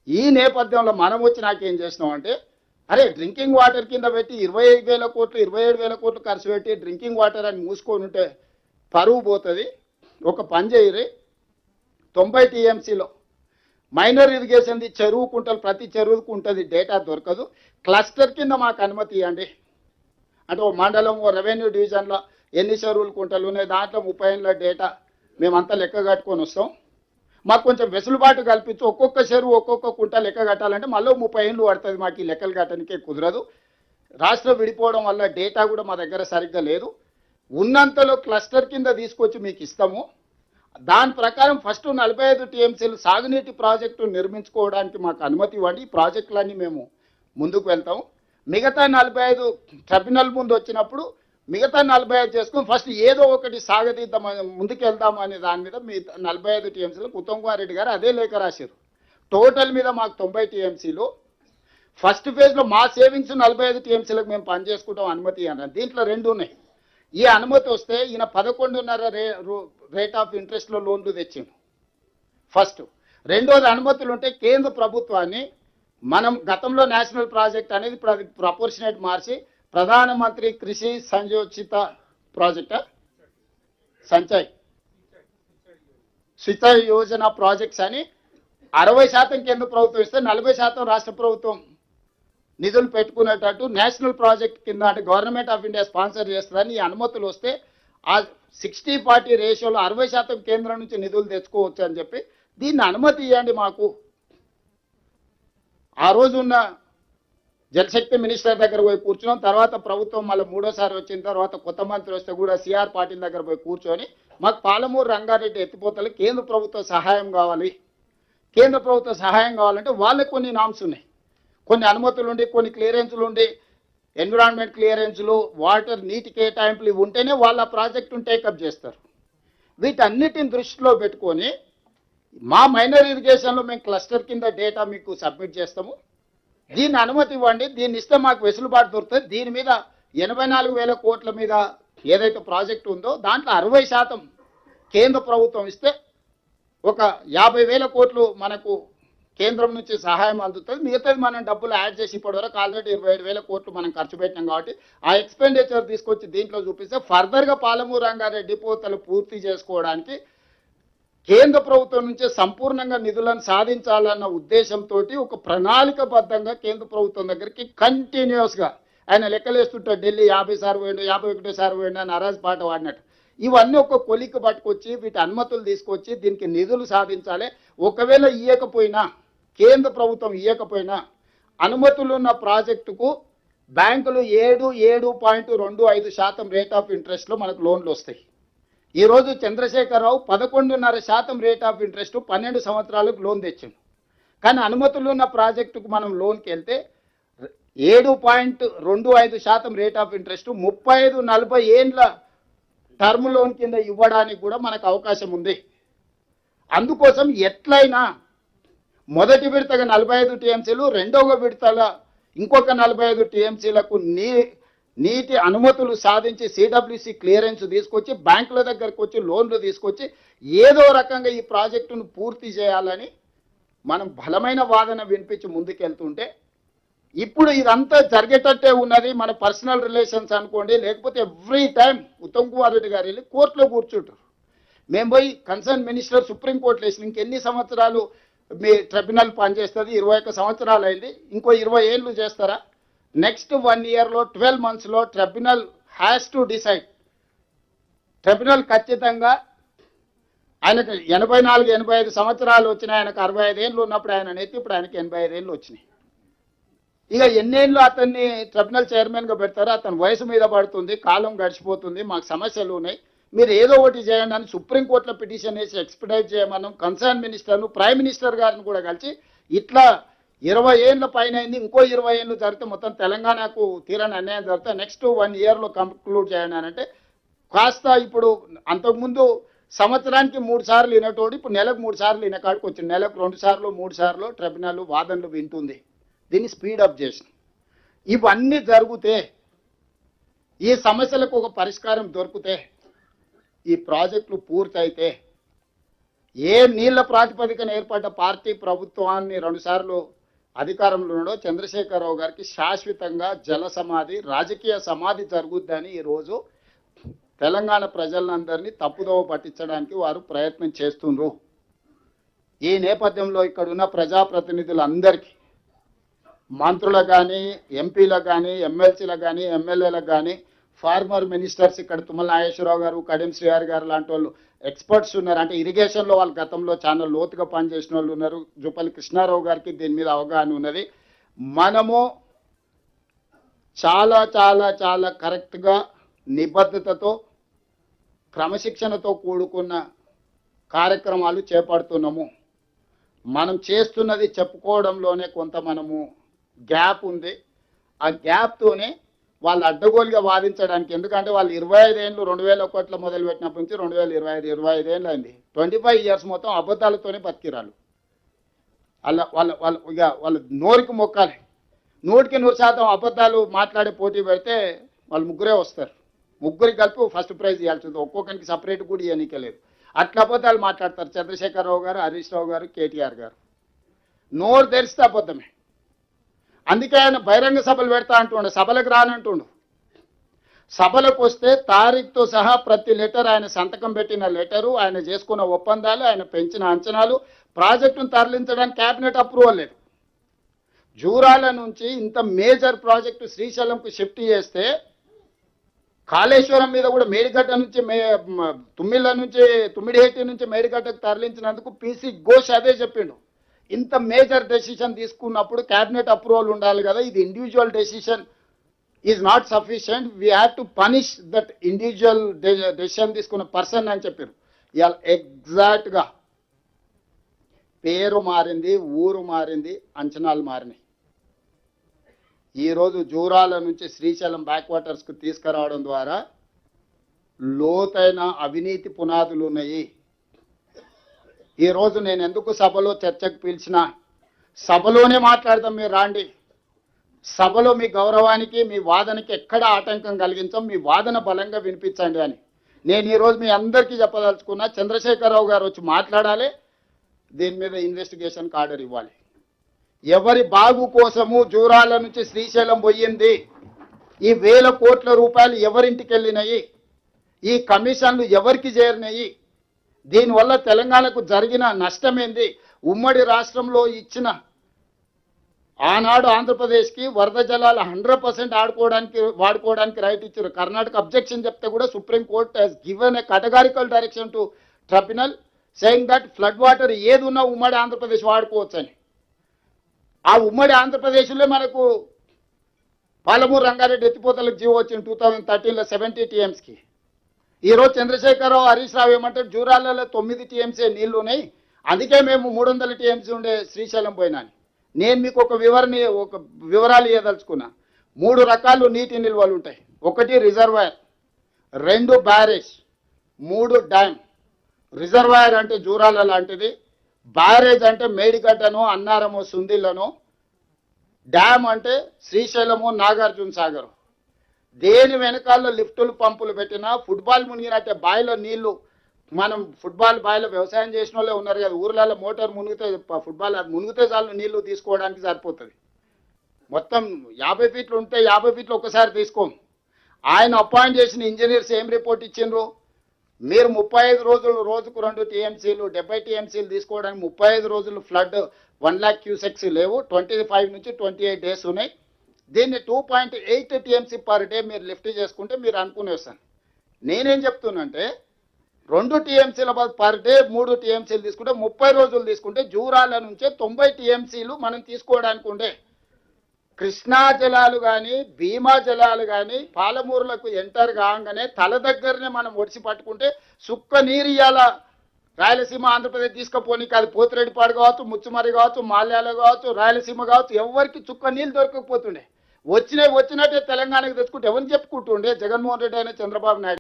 ఈ నేపథ్యంలో మనం వచ్చి నాకేం చేసినాం అంటే, అరే డ్రింకింగ్ వాటర్ కింద పెట్టి 25,000 కోట్లు 27,000 కోట్లు ఖర్చు పెట్టి డ్రింకింగ్ వాటర్ అని మూసుకొని ఉంటే పరువు పోతుంది. ఒక పని చేయరు, 90 టీఎంసీలో మైనర్ ఇరిగేషన్ది చెరువు కుంటలు, ప్రతి చెరువుకు ఉంటుంది, డేటా దొరకదు. క్లస్టర్ కింద మాకు అనుమతి ఇవ్వండి అంటే, ఓ మండలం ఓ రెవెన్యూ డివిజన్లో ఎన్ని చెరువులు కుంటలు ఉన్నాయి, దాంట్లో 30 ఏళ్ళ డేటా మేమంతా లెక్క కట్టుకొని వస్తాం. మాకు కొంచెం వెసులుబాటు కల్పించి ఒక్కొక్క చెరువు ఒక్కొక్క కుంట లెక్క కట్టాలంటే మళ్ళీ 30 ఏళ్ళు పడుతుంది. మాకు ఈ లెక్కలు కట్టడానికే కుదరదు. రాష్ట్రం విడిపోవడం వల్ల డేటా కూడా మా దగ్గర సరిగ్గా లేదు. ఉన్నంతలో క్లస్టర్ కింద తీసుకొచ్చి మీకు ఇస్తాము. దాని ప్రకారం ఫస్ట్ 45 టీఎంసీలు సాగునీటి ప్రాజెక్టు నిర్మించుకోవడానికి మాకు అనుమతి ఇవ్వండి. ఈ ప్రాజెక్టులన్నీ మేము ముందుకు వెళ్తాం. మిగతా 45 ట్రిబ్యునల్ ముందు వచ్చినప్పుడు మిగతా 45 చేసుకుని ఫస్ట్ ఏదో ఒకటి సాగదీద్దామని ముందుకు వెళ్దాము అనే దాని మీద మీ 45 టీఎంసీలకు ఉత్తమ్ కుమార్ రెడ్డి గారు అదే లేఖ రాశారు. టోటల్ మీద మాకు 90 టీఎంసీలు. ఫస్ట్ ఫేజ్లో మా సేవింగ్స్ 45 టీఎంసీలకు మేము పనిచేసుకుంటాం అనుమతి అన్నారు. దీంట్లో రెండు ఉన్నాయి. ఈ అనుమతి వస్తే ఈయన 11.5 రేట్ ఆఫ్ ఇంట్రెస్ట్లో లోన్లు తెచ్చిండు ఫస్ట్. రెండోది అనుమతులు ఉంటే కేంద్ర ప్రభుత్వాన్ని మనం గతంలో నేషనల్ ప్రాజెక్ట్ అనేది ఇప్పుడు అది ప్రపోర్షనేట్ మార్చి ప్రధానమంత్రి కృషి సంయోజిత ప్రాజెక్ట్ సించాయి యోజన ప్రాజెక్ట్స్ అని 60% కేంద్ర ప్రభుత్వం ఇస్తే 40% రాష్ట్ర ప్రభుత్వం నిధులు పెట్టుకునేటట్టు నేషనల్ ప్రాజెక్ట్ కింద అంటే గవర్నమెంట్ ఆఫ్ ఇండియా స్పాన్సర్ చేస్తుందని ఈ అనుమతులు వస్తే ఆ 60-40 రేషియోలో 60% కేంద్రం నుంచి నిధులు తెచ్చుకోవచ్చు అని చెప్పి దీన్ని అనుమతి ఇవ్వండి మాకు. ఆ రోజు ఉన్న జలశక్తి మినిస్టర్ దగ్గర పోయి కూర్చున్నాం. తర్వాత ప్రభుత్వం మళ్ళీ మూడోసారి వచ్చిన తర్వాత కొత్త మంత్రి వస్తే కూడా సిఆర్ పాటిల్ దగ్గర పోయి కూర్చొని మాకు పాలమూరు రంగారెడ్డి ఎత్తిపోతలు కేంద్ర ప్రభుత్వ సహాయం కావాలి. కేంద్ర ప్రభుత్వ సహాయం కావాలంటే వాళ్ళకి కొన్ని నామ్స్ ఉన్నాయి, కొన్ని అనుమతులు ఉండి, కొన్ని క్లియరెన్సులు ఉండి, ఎన్విరాన్మెంట్ క్లియరెన్సులు, వాటర్ నీటి కేటాయింపులు ఇవి ఉంటేనే వాళ్ళ ప్రాజెక్టును టేకప్ చేస్తారు. వీటన్నిటిని దృష్టిలో పెట్టుకొని మా మైనర్ ఇరిగేషన్లో మేము క్లస్టర్ కింద డేటా మీకు సబ్మిట్ చేస్తాము. దీన్ని అనుమతి ఇవ్వండి. దీన్ని ఇస్తే మాకు వెసులుబాటు దొరుకుతుంది. దీని మీద 84,000 కోట్ల మీద ఏదైతే ప్రాజెక్టు ఉందో దాంట్లో 60% కేంద్ర ప్రభుత్వం ఇస్తే ఒక 50,000 కోట్లు మనకు కేంద్రం నుంచి సహాయం అందుతుంది. మిగతాది మనం డబ్బులు యాడ్ చేసి ఇప్పటివరకు ఆల్రెడీ 27,000 కోట్లు మనం ఖర్చు పెట్టాం కాబట్టి ఆ ఎక్స్పెండిచర్ తీసుకొచ్చి దీంట్లో చూపిస్తే ఫర్దర్గా పాలమూరు రంగారెడ్డి డిపోతలు పూర్తి చేసుకోవడానికి కేంద్ర ప్రభుత్వం నుంచి సంపూర్ణంగా నిధులను సాధించాలన్న ఉద్దేశంతో ఒక ప్రణాళికబద్ధంగా కేంద్ర ప్రభుత్వం దగ్గరికి కంటిన్యూస్గా ఆయన లెక్కలేస్తుంటాడు. ఢిల్లీ 50 సార్లు పోయిండు, 51 సార్లు పోయిండు అని అరాజ్ పాట వాడినట్టు ఇవన్నీ ఒక కొలిక్కి పట్టుకొచ్చి వీటి అనుమతులు తీసుకొచ్చి దీనికి నిధులు సాధించాలి. ఒకవేళ ఇవ్వకపోయినా, కేంద్ర ప్రభుత్వం ఇవ్వకపోయినా అనుమతులు ఉన్న ప్రాజెక్టుకు బ్యాంకులు 7.25% రేట్ ఆఫ్ ఇంట్రెస్ట్లో మనకు లోన్లు వస్తాయి. ఈరోజు చంద్రశేఖరరావు 11.5% రేట్ ఆఫ్ ఇంట్రెస్ట్ 12 సంవత్సరాలకు లోన్ తెచ్చాడు. కానీ అనుమతులు ఉన్న ప్రాజెక్టుకు మనం లోన్కి వెళ్తే 7.25% రేట్ ఆఫ్ ఇంట్రెస్ట్ 35-40 ఏండ్ల టర్మ్ లోన్ కింద ఇవ్వడానికి కూడా మనకు అవకాశం ఉంది. అందుకోసం ఎట్లయినా మొదటి విడతగా 45 టీఎంసీలు, రెండవ విడతల ఇంకొక 45 టీఎంసీలకు నీటి అనుమతులు సాధించి సిడబ్ల్యూసి క్లియరెన్స్ తీసుకొచ్చి బ్యాంకుల దగ్గరకు వచ్చి లోన్లు తీసుకొచ్చి ఏదో రకంగా ఈ ప్రాజెక్టును పూర్తి చేయాలని మనం బలమైన వాదన వినిపించి ముందుకెళ్తుంటే ఇప్పుడు ఇదంతా జరిగేటట్టే ఉన్నది. మన పర్సనల్ రిలేషన్స్ అనుకోండి, లేకపోతే ఎవ్రీ టైం ఉత్తమ్ కుమార్ రెడ్డి గారు వెళ్ళి కోర్టులో కూర్చుంటారు. మేము పోయి కన్సర్న్ మినిస్టర్ సుప్రీంకోర్టులో వేసిన ఇంకెన్ని సంవత్సరాలు మీ ట్రిబ్యునల్ పనిచేస్తుంది? 21 సంవత్సరాలు అయింది, ఇంకో 20 ఏళ్ళు చేస్తారా? నెక్స్ట్ 1 ఇయర్లో 12 మంత్స్లో tribunal has to decide. Tribunal ఖచ్చితంగా ఆయనకు 84-85 సంవత్సరాలు వచ్చినాయి. ఆయనకు 65 ఏళ్ళు ఉన్నప్పుడు ఆయన నెత్తి, ఇప్పుడు ఆయనకి 85 ఏళ్ళు వచ్చినాయి. ఇక ఎన్నేళ్ళు అతన్ని ట్రిబ్యునల్ చైర్మన్గా పెడతారో అతని వయసు మీద పడుతుంది, కాలం గడిచిపోతుంది, మాకు సమస్యలు ఉన్నాయి, మీరు ఏదో ఒకటి చేయండి అని సుప్రీంకోర్టులో పిటిషన్ వేసి ఎక్స్పెడైట్ చేయమన్నాం. కన్సర్న్ మినిస్టర్ను, ప్రైమ్ మినిస్టర్ గారిని కూడా కలిసి ఇట్లా 20 ఏళ్ళ పైన అయింది, ఇంకో 20 ఏళ్ళు జరిగితే మొత్తం తెలంగాణకు తీరని అన్యాయం జరిగితే నెక్స్ట్ 1 ఇయర్లో కంక్లూడ్ చేయండి అని అంటే కాస్త ఇప్పుడు అంతకుముందు సంవత్సరానికి 3 సార్లు వినేటోడు ఇప్పుడు నెలకు 3 సార్లు వినే కాడికి వచ్చింది. నెలకు 2 సార్లు 3 సార్లు ట్రిబ్యునల్ వాదనలు వింటుంది. దీన్ని స్పీడప్ చేసి ఇవన్నీ జరిగితే ఈ సమస్యలకు ఒక పరిష్కారం దొరికితే ఈ ప్రాజెక్టులు పూర్తయితే ఏ నీళ్ల ప్రాతిపదికన ఏర్పడ్డ పార్టీ ప్రభుత్వాన్ని రెండుసార్లు అధికారంలో ఉండో చంద్రశేఖరరావు గారికి శాశ్వతంగా జల సమాధి రాజకీయ సమాధి జరుగుద్దని ఈరోజు తెలంగాణ ప్రజలందరినీ తప్పుదోవ పట్టించడానికి వారు ప్రయత్నం చేస్తుండ్రు. ఈ నేపథ్యంలో ఇక్కడున్న ప్రజాప్రతినిధులందరికీ మంత్రులకు కానీ ఎంపీలకు కానీ ఎమ్మెల్సీలకు కానీ ఎమ్మెల్యేలకు కానీ ఫార్మర్ మినిస్టర్స్ ఇక్కడ తుమ్మల నాగేశ్వరరావు గారు కడియం శ్రీహరి గారు లాంటి వాళ్ళు ఎక్స్పర్ట్స్ ఉన్నారు. అంటే ఇరిగేషన్లో వాళ్ళు గతంలో చాలా లోతుగా పనిచేసిన వాళ్ళు ఉన్నారు. జూపల్లి కృష్ణారావు గారికి దీని మీద అవగాహన ఉన్నది. మనము చాలా చాలా చాలా కరెక్ట్గా నిబద్ధతతో క్రమశిక్షణతో కూడుకున్న కార్యక్రమాలు చేపడుతున్నాము. మనం చేస్తున్నది చెప్పుకోవడంలోనే కొంత మనము గ్యాప్ ఉంది. ఆ గ్యాప్తోనే వాళ్ళు అడ్డగోలుగా వాదించడానికి, ఎందుకంటే వాళ్ళు 25 ఏళ్ళు 2001 మొదలుపెట్టినప్పటి నుంచి 2025 ఏళ్ళు అయింది. 25 ఇయర్స్ మొత్తం అబద్ధాలతోనే బతికిరాలు. వాళ్ళ నోరికి మొక్కాలి. 100% అబద్ధాలు మాట్లాడే పోటీ పెడితే వాళ్ళు ముగ్గురే వస్తారు. ముగ్గురికి కలిపి ఫస్ట్ ప్రైజ్ ఇవ్వాల్సింది, ఒక్కొక్కరికి సపరేట్ కూడా ఇవ్వనీకే లేదు. అట్లా అబద్ధాలు మాట్లాడతారు చంద్రశేఖరరావు గారు, హరీష్ రావు గారు, కేటీఆర్ గారు. నోరు తెరిస్తే అబద్ధమే. అందుకే ఆయన బహిరంగ సభలు పెడతా అంటుండే, సభలకు రానంటుండు. సభలకు వస్తే తారీఖుతో సహా ప్రతి లెటర్, ఆయన సంతకం పెట్టిన లెటరు, ఆయన చేసుకున్న ఒప్పందాలు, ఆయన పెంచిన అంచనాలు, ప్రాజెక్టును తరలించడానికి క్యాబినెట్ అప్రూవల్ లేదు. జూరాల నుంచి ఇంత మేజర్ ప్రాజెక్టు శ్రీశైలంకు షిఫ్ట్ చేస్తే కాళేశ్వరం మీద కూడా మేడిగడ్డ నుంచి తుమ్మిళ్ళ నుంచి తుమ్మిడిహెట్టి నుంచి మేడిగడ్డకు తరలించినందుకు పీసీ ఘోష్ అదే చెప్పిండు. ఇంత మేజర్ డెసిషన్ తీసుకున్నప్పుడు క్యాబినెట్ అప్రూవల్ ఉండాలి కదా. ఇది individual decision is not sufficient, we have to punish that individual decision తీసుకున్న పర్సన్ అని చెప్పారు. ఇవాళ ఎగ్జాక్ట్గా పేరు మారింది, ఊరు మారింది, అంచనాలు మారినాయి. ఈరోజు జూరాల నుంచి శ్రీశైలం బ్యాక్ వాటర్స్కు తీసుకురావడం ద్వారా లోతైన అవినీతి పునాదులు ఉన్నాయి. ఈరోజు నేను ఎందుకు సభలో చర్చకు పిలిచినా, సభలోనే మాట్లాడదాం, మీరు రాండి, సభలో మీ గౌరవానికి మీ వాదనకి ఎక్కడ ఆటంకం కలిగించాం, మీ వాదన బలంగా వినిపించండి అని నేను ఈరోజు మీ అందరికీ చెప్పదలుచుకున్నా. చంద్రశేఖరరావు గారు వచ్చి మాట్లాడాలి, దీని మీద ఇన్వెస్టిగేషన్కి ఆర్డర్ ఇవ్వాలి. ఎవరి బాగు కోసము జూరాల నుంచి శ్రీశైలం పోయింది, ఈ 1000 కోట్ల రూపాయలు ఎవరింటికి వెళ్ళినాయి, ఈ కమిషన్లు ఎవరికి చేరినాయి, దీనివల్ల తెలంగాణకు జరిగిన నష్టమేంది, ఉమ్మడి రాష్ట్రంలో ఇచ్చిన ఆనాడు ఆంధ్రప్రదేశ్కి వరద జలాలు 100% వాడుకోవడానికి రైట్ ఇచ్చారు. కర్ణాటక అబ్జెక్షన్ చెప్తే కూడా supreme court he's given a categorical direction to tribunal saying that flood water ఏది ఉన్నా ఉమ్మడి ఆంధ్రప్రదేశ్ వాడుకోవచ్చని. ఆ ఉమ్మడి ఆంధ్రప్రదేశ్లో మనకు పాలమూరు రంగారెడ్డి ఎత్తిపోతలకు జీవో వచ్చింది 2013లో 70 TMSకి. ఈరోజు చంద్రశేఖరరావు, హరీష్ రావు ఏమంటారు, జూరాలలో 9 TMC నీళ్లు ఉన్నాయి, అందుకే మేము 300 TMC ఉండే శ్రీశైలం పోయినాను. నేను మీకు ఒక వివరాలు ఇవ్వదలుచుకున్నా. 3 రకాలు నీటి నిల్వలు ఉంటాయి. 1 రిజర్వాయర్, 2 బ్యారేజ్, 3 డ్యామ్. రిజర్వాయర్ అంటే జూరాల లాంటిది, బ్యారేజ్ అంటే మేడిగడ్డను, అన్నారము, సుందిళ్లను, డ్యామ్ అంటే శ్రీశైలము, నాగార్జున సాగర్. దేని వెనకాల లిఫ్టులు పంపులు పెట్టినా ఫుట్బాల్ మునిగినట్టే బాయిలో నీళ్లు, మనం ఫుట్బాల్ బాయిలో వ్యవసాయం చేసిన వాళ్ళే ఉన్నారు కదా, ఊర్లలో మోటార్ మునిగితే ఫుట్బాల్ మునిగితే చాలు నీళ్లు తీసుకోవడానికి సరిపోతుంది. మొత్తం 50 ఫీట్లు ఉంటే 50 ఫీట్లు ఒక్కసారి తీసుకోం. ఆయన అపాయింట్ చేసిన ఇంజనీర్స్ ఏం రిపోర్ట్ ఇచ్చిండ్రు, మీరు 35 రోజులు రోజుకు 2 TMCలు 70 TMCలు తీసుకోవడానికి 35 రోజులు ఫ్లడ్ 1 lakh క్యూసెక్స్ లేవు, 25 నుంచి 28 డేస్ ఉన్నాయి. దీన్ని 2.8 TMC పర్ డే మీరు లిఫ్ట్ చేసుకుంటే మీరు అనుకునే వస్తాను. నేనేం చెప్తున్నానంటే 2 TMCల పర్ డే 3 TMCలు తీసుకుంటే 30 రోజులు తీసుకుంటే జూరాల నుంచే 90 TMCలు మనం తీసుకోవడానికి ఉండే. కృష్ణా జలాలు కానీ భీమా జలాలు కానీ పాలమూరులకు ఎంటర్ కాగానే తల దగ్గరనే మనం ఒడిసి పట్టుకుంటే సుక్క నీరు ఇయ్యాల రాయలసీమ ఆంధ్రప్రదేశ్ తీసుకుపోనీకి, అది పోతిరెడ్డిపాడు కావచ్చు, ముచ్చుమరి కావచ్చు, మాల్యాల కావచ్చు, రాయలసీమ కావచ్చు, ఎవరికి చుక్క నీళ్ళు దొరకకపోతుండే. వచ్చినట్టే తెలంగాణకు తెచ్చుకుంటే ఎవరిని చెప్పుకుంటుండే, జగన్మోహన్ రెడ్డి అయినా చంద్రబాబు నాయుడు.